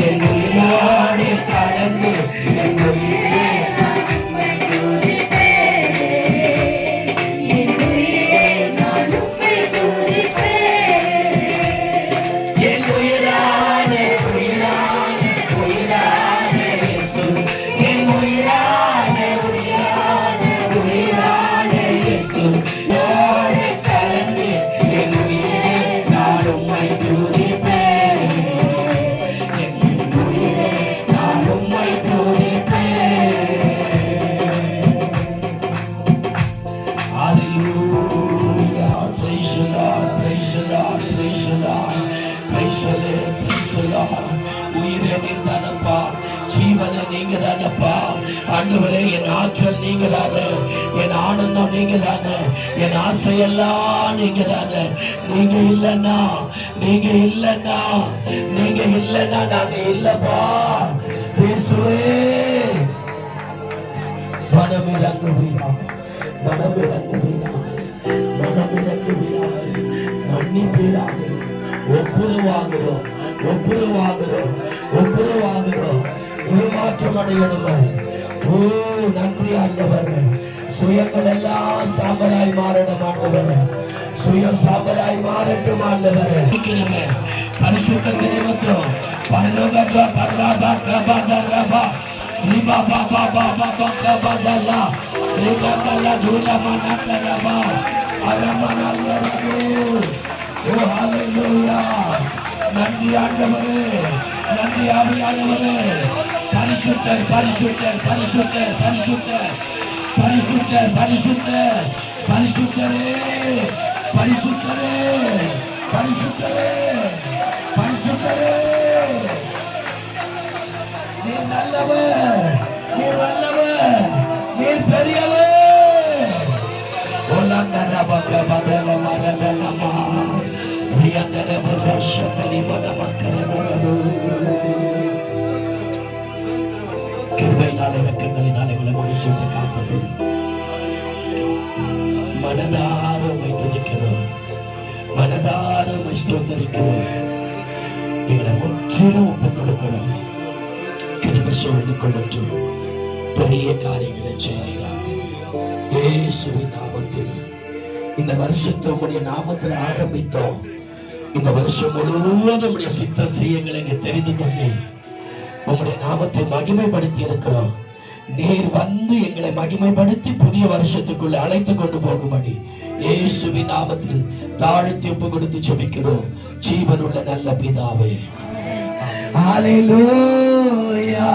என் உயிரோடு கலந்து என் உயிரே ஆண்டவரே, என் ஆற்றல் நீங்க தானே, என் ஆனந்தம் நீங்க தானே, என் ஆசையெல்லாம் நீங்க தானே. நீங்க இல்லைன்னா நாங்க இல்லப்பா. பேசுவே மனமிறங்குவீரா, மன்னிப்பீராக. ஒப்புரவாகிறோம், ஏமாற்றம் அடையணும். ஓ நன்றி ஆண்டவர். சுயங்கள் எல்லாம் சாம்பலாய் மாறணும் ஆண்டவர். சுயம் சாம்பலாய் மாறட்டும் ஆண்டவர். பரிசுத்த நிமித்தம் பரலோகத்துல பரலாபா லிபா பாபா பாபா பக்கபதல்லா லிபகல துலமனக்கரபா அரமனல்லரகு. ஓ ஹalleluya. நன்றி ஆண்டவரே, நன்றி ஆவியானவரே. பரிசுத்தர் பரிசுத்தர் பரிசுத்தர் பரிசுத்தர் பரிசுத்தர் பரிசுத்தர் பரிசுத்தரே பரிசுத்தரே பரிசுத்தரே பரிசுத்தரே. நீ நல்லவர், நீ வல்லவர், நீ பெரியவர். ஒலந்தர பகபதல மரதலமா ரியந்தர பரஷபலி மனமக்கரபலு. கிருபையினாலே இரக்கங்களினாலே விளம்படி செய்து காப்பது. மனதார உம்மை துதிக்கிறோம், மனதார உம்மை ஸ்தோத்திரிக்கிறோம். எங்களை முற்றிலும் ஒப்புக் கொடுக்கிறோம். கிருபை சூழ்ந்து கொள்ளட்டும். பெரிய காரியங்களை செய்கிறார் இயேசுவின் நாமத்தில். இந்த வருஷத்தை உம்முடைய நாமத்தில் ஆரம்பித்தோம். இந்த வருஷம் முழுவதும் உம்முடைய சித்தம் செய்யங்களை தெரிந்து கொண்டு உங்களுடைய நாமத்தை மகிமைப்படுத்தி இருக்கிறோம். நீர் வந்து எங்களை மகிமைப்படுத்தி புதிய வருஷத்துக்குள்ள அழைத்து கொண்டு போகும்படி இயேசுவின் நாமத்தில் தாழ்த்தி ஒப்பு கொடுத்து ஜெபிக்கிறோம். ஜீவனுள்ள நல்ல பிதாவே. ஹalleluya,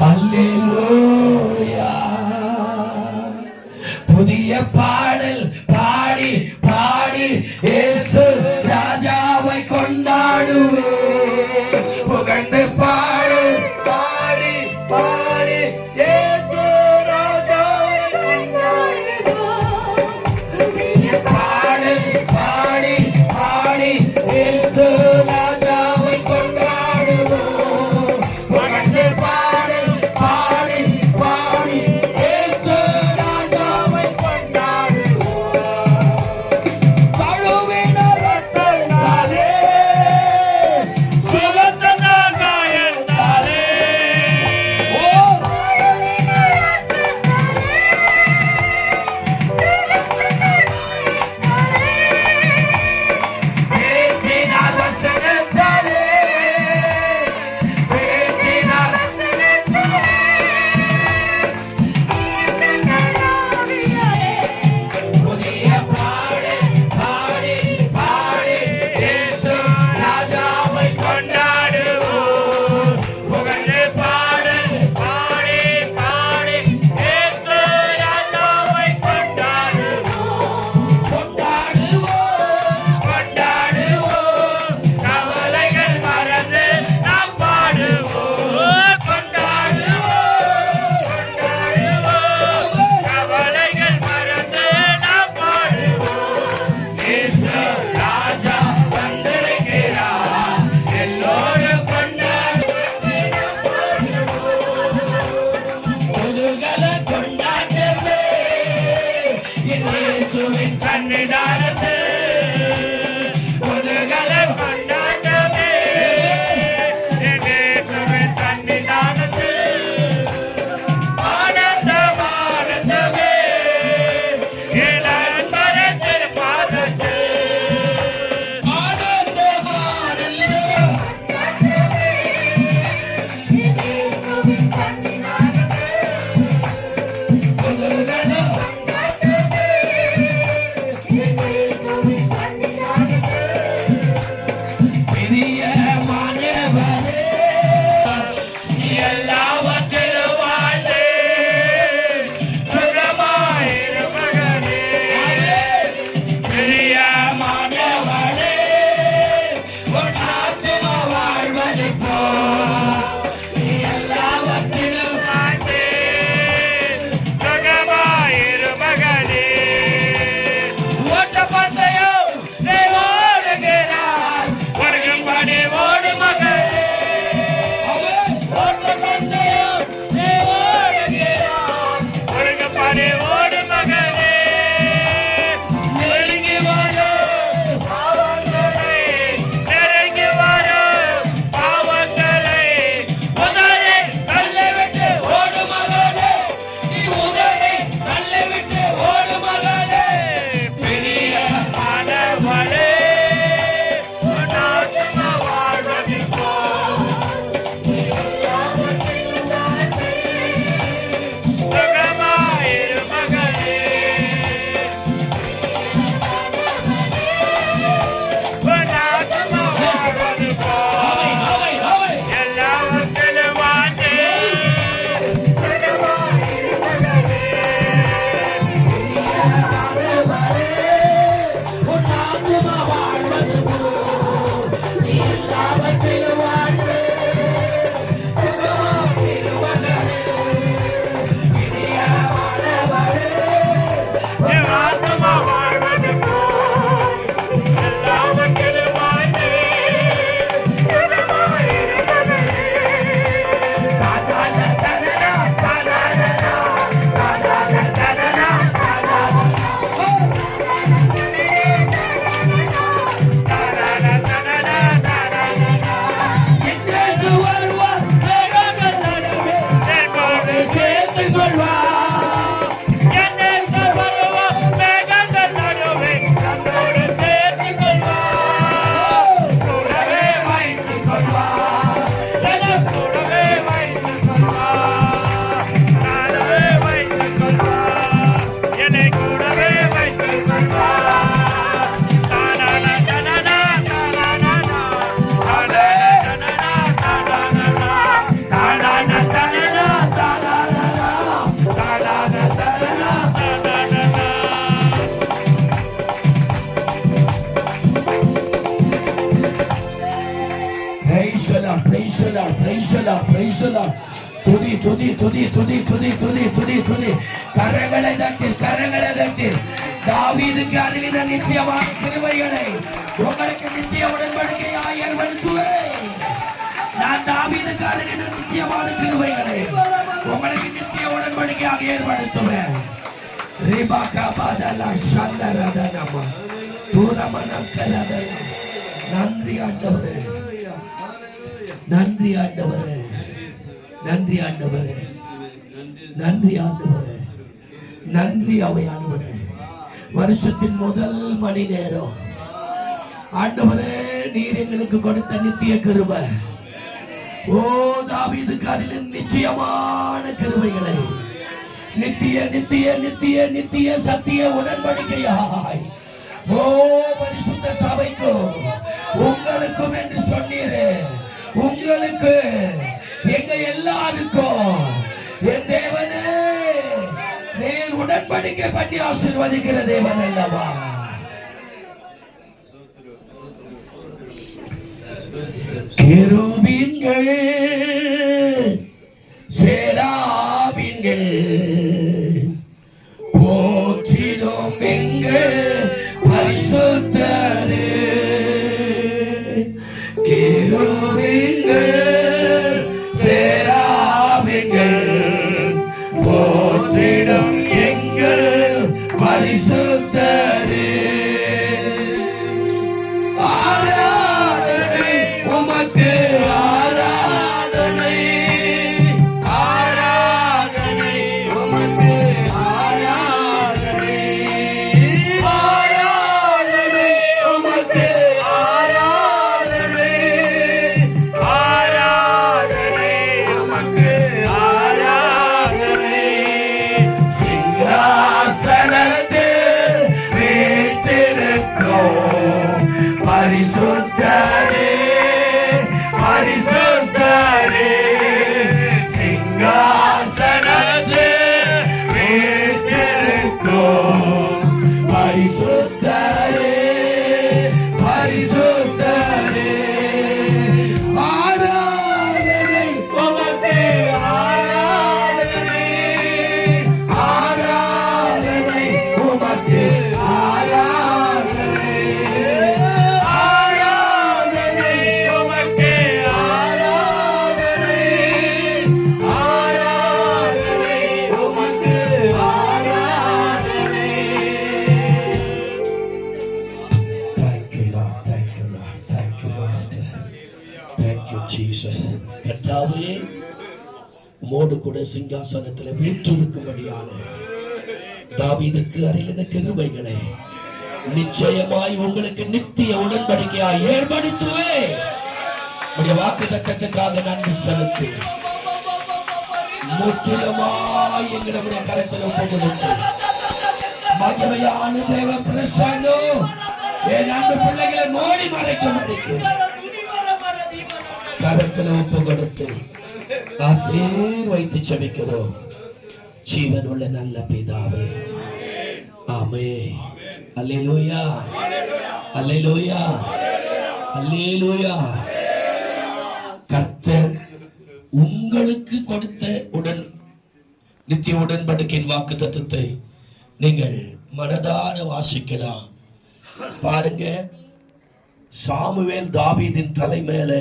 ஹalleluya. புதிய பாடல் பாடி பாடி இயேசு ராஜாவை கொண்டாடுவே. புகழ்ந்து பாடு பாடி பாடி இயேசு ராஜாவை கொண்டாடுவோம். பாடு பாடி பாடி இயேசு ராஜாவை கொண்டாடுவோம். புகழ்ந்து பாடு பாடி பாடி இயேசு ராஜாவை கொண்டாடுவோம். தழுவின ரத்தத்தாலே கொள்வார், என்னை கூடவே வைத்துக் கொள்வார், கூடவே வைத்துக் கொள்வார், என்னை கூடவே வைத்துக் கொள்வார். துதி துதி துதி துதி துதி துதி துதி துதி கரங்களை தட்டி கரங்களை தட்டி தாவீதுக்கு அருகின நித்தியமான கிருபைகளை உங்களுக்கு நித்திய உடன்படிக்கையாய் ஏற்படுத்துவேன். நான் தாவீதுக்கு அருகின நித்தியமான கிருபைகளை உங்களுக்கு நித்திய உடன்படிக்கையாக ஏற்படுத்துவேன். நன்றி ஆண்டவரே, நன்றி ஆண்டவரே, நன்றி ஆண்டவரே, நன்றி ஆண்டவரே, நன்றி அவையானவரே. வருஷத்தின் முதல் மணி நேரம் ஆண்டவரே நீர் எங்களுக்கு கொடுத்த நித்திய கிருபை, ஓ தாவீதுக்கு அதிலும் நிச்சயமான கிருபைகளை நித்திய நித்திய நித்திய நித்திய சத்திய உடன்படிக்கையாய் ஓ பரிசுத்த சபைக்கும் உங்களுக்கும் என்று சொன்னீரே, உங்களுக்கு எங்க எல்லாருக்கும் என் தேவனே நீர் உடன்படிக்கை பண்ணி ஆசீர்வதிக்கிற தேவன் அல்லவா? கேருபீன்கள் சேராபீன்கள் போற்றிடும் எங்கள் பரிசுத்தரே, கேருபீன்கள் சேராபீன்கள் போற்றிடும் எங்கள் பரிசுத்தரே. ஆராதனை உமக்கு, ஆராதனை ஆராதனை உமக்கு, ஆராதனை ஆராதனை உமக்கு, ஆராதனை ஆராதனை உமக்கு, ஆராதனை. சிங்காசனத்தில் வீற்றிருக்கும் பரிசுத்தரே, பரிசுத்தரே, சிங்காசனத்தில் வீற்றிருக்கும் பரிசுத்தரே, பரிசுத்தரே. ஆராதனை உமக்கு, ஆராதனை ஆராதனை உமக்கு, ஆராதனை ஆராதனை உமக்கு, ஆராதனை ஆராதனை உமக்கு, ஆராதனை. Thank you Lord, thank you Lord, thank you Master, thank you Jesus. கர்த்தாவே உம்மோடு கூட சிங்காசனத்தில் வீற்றிருக்கும்படியான தாவீதுக்கு அருளின கிருபைகளை நிச்சயமாய் உங்களுக்கு நித்திய உடன்படிக்கையாய் ஏற்படுத்துவேன். உடைய வாக்கு தக்கத்துக்காக நன்றி செலுத்தி முற்றிலுமாய் எங்களுடைய கருத்தில் ஒப்புக்கொடுத்து மகிமையான தேவ பிரசன்னம் என் அன்பு பிள்ளைகளை மோடி மறைக்கும்படிக்கு கருத்தில் ஒப்புக்கொடுத்து ஆசீர்வதித்து செபிக்கிறோம் ஜீவன் உள்ள நல்ல பிதாவே, ஆமென். அல்லேலூயா, அல்லேலூயா, அல்லேலூயா. கர்த்தர் உங்களுக்கு கொடுத்த நித்திய உடன்படிக்கையின் வாக்குத்தத்தத்தை நீங்கள் மனதார வாசிக்கலாம். பாருங்க, சாமுவேல் தாவீதின் தலை மேல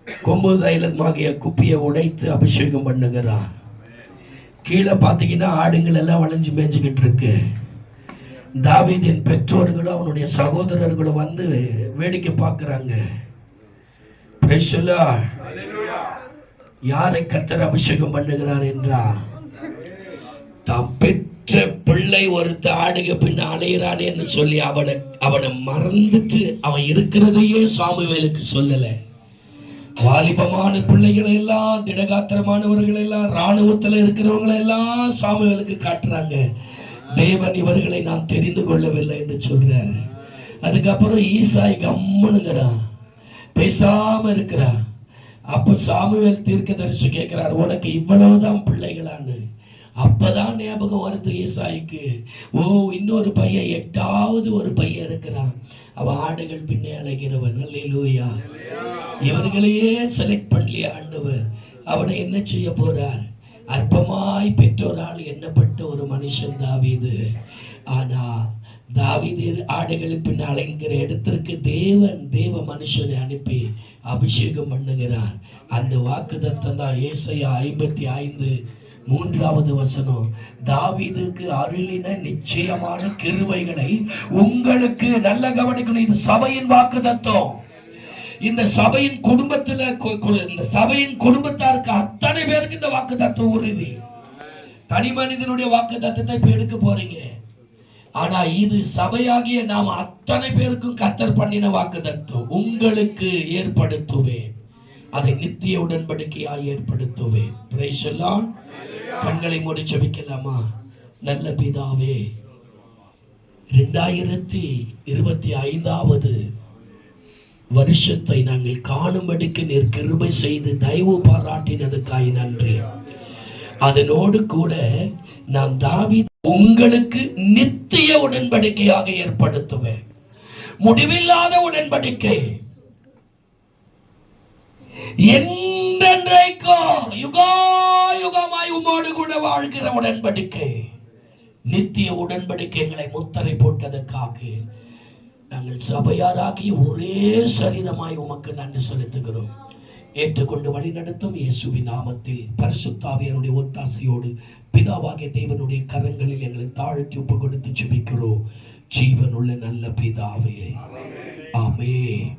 கொம்பு தைலமாகிய குப்பியை உடைத்து அபிஷேகம் பண்ணுகிறார். கீழே பார்த்தீங்கன்னா ஆடுகள் எல்லாம் வளைஞ்சு மேய்ஞ்சுக்கிட்டு இருக்கு. தாவீதின் பெற்றோர்களும் அவனுடைய சகோதரர்களும் வந்து வேடிக்கை பார்க்கிறாங்க. யாரை கர்த்தர் அபிஷேகம் பண்ணுகிறார் என்றால் தாம் பெற்ற பிள்ளை ஒருத்த ஆடுக பின்ன அலையிறானேன்னு சொல்லி அவனை மறந்துட்டு அவன் இருக்கிறதையே சாமுவேலுக்கு சொல்லல. வாலிபமான பிள்ளைகளை எல்லாம், திடகாத்திரமானவர்கள் எல்லாம், ராணுவத்துல இருக்கிறவங்களை எல்லாம் சாமுவேலுக்கு காட்டுறாங்க. தேவன் இவர்களை நான் தெரிந்து கொள்ளவில்லை என்று சொல்றாரு. அதுக்கப்புறம் ஈசாய் கம்முனுங்கிறான், பேசாம இருக்கிறான். அப்ப சாமுவேல் தீர்க்கதரிசி கேட்கிறார், உனக்கு இவ்வளவுதான் பிள்ளைகளான்னு. அப்பதான் ஞாபகம் வருது ஈசாய்க்கு, ஓ இன்னொரு பையன், 8வது ஒரு பையன் இருக்கிறான், அவன் ஆடுகள் பின்னே அலைகிறவன். அல்லேலூயா. இவர்களையே செலக்ட் பண்ணலையே ஆண்டவர், அவனை என்ன செய்ய போறார்? அற்பமாய் பெற்றோரால் எண்ணப்பட்ட ஒரு மனுஷன் தாவீது. ஆனா தாவீது ஆடுகள் பின் அலைங்கிற இடத்திற்கு தேவ மனுஷனை அனுப்பி அபிஷேகம் பண்ணுகிறார். அந்த வாக்குத்தத்தம் தான் ஏசாயா 55:3 வசனம். தாவீதுக்கு அருளின நிச்சயமான கிருபைகளை உங்களுக்கு, நல்ல கவனிக்கணும், இது சபையின் வாக்குத்தத்தம். இந்த சபையின் குடும்பத்துல, இந்த சபையின் குடும்பத்தாருக்கு அத்தனை பேருக்கு இந்த வாக்குத்தத்தம் உறுதி. தனி மனிதனுடைய வாக்குத்தத்தத்தை இப்ப எடுக்க போறீங்க. ஆனா இது சபையாகிய நாம் அத்தனை பேருக்கும் கர்த்தர் பண்ணின வாக்குத்தத்தம். உங்களுக்கு ஏற்படுத்துவேன், அதை நித்திய உடன்படிக்கையாய் ஏற்படுத்துவேன். Praise the Lord. கண்களை மூடி ஜெபிக்கலாமா? நல்ல பிதாவே, 2025வது வருஷத்தை நாங்கள் காணும்படிக்கு நீர் கிருபை செய்து தயவு பாராட்டினதுக்காய் நன்றி. அதனோடு கூட நான் தாவீது உங்களுக்கு நித்திய உடன்படிக்கையாக ஏற்படுத்துவேன், முடிவில்லாத உடன்படிக்கை, என்றென்றைக்கும் யுகாயுகமாய் உமோடு கூட வாழ்கிற உடன்படிக்கை, நித்திய உடன்படிக்கைகளை முத்திரை போட்டதற்காக நாங்கள் சபையாராகிய ஒரே சரீரமாய் உமக்கு நன்றி செலுத்துகிறோம். ஏற்றுக்கொண்டு வழி நடத்தும் இயேசுவின் நாமத்தில் பரிசுத்த ஆவியாருடைய ஒத்தாசையோடு பிதாவாகிய தேவனுடைய கரங்களில் எங்களை தாழ்த்தி ஒப்பு கொடுத்து ஜெபிக்கிறோம். ஜீவனுள்ள நல்ல பிதாவே, ஆமென்.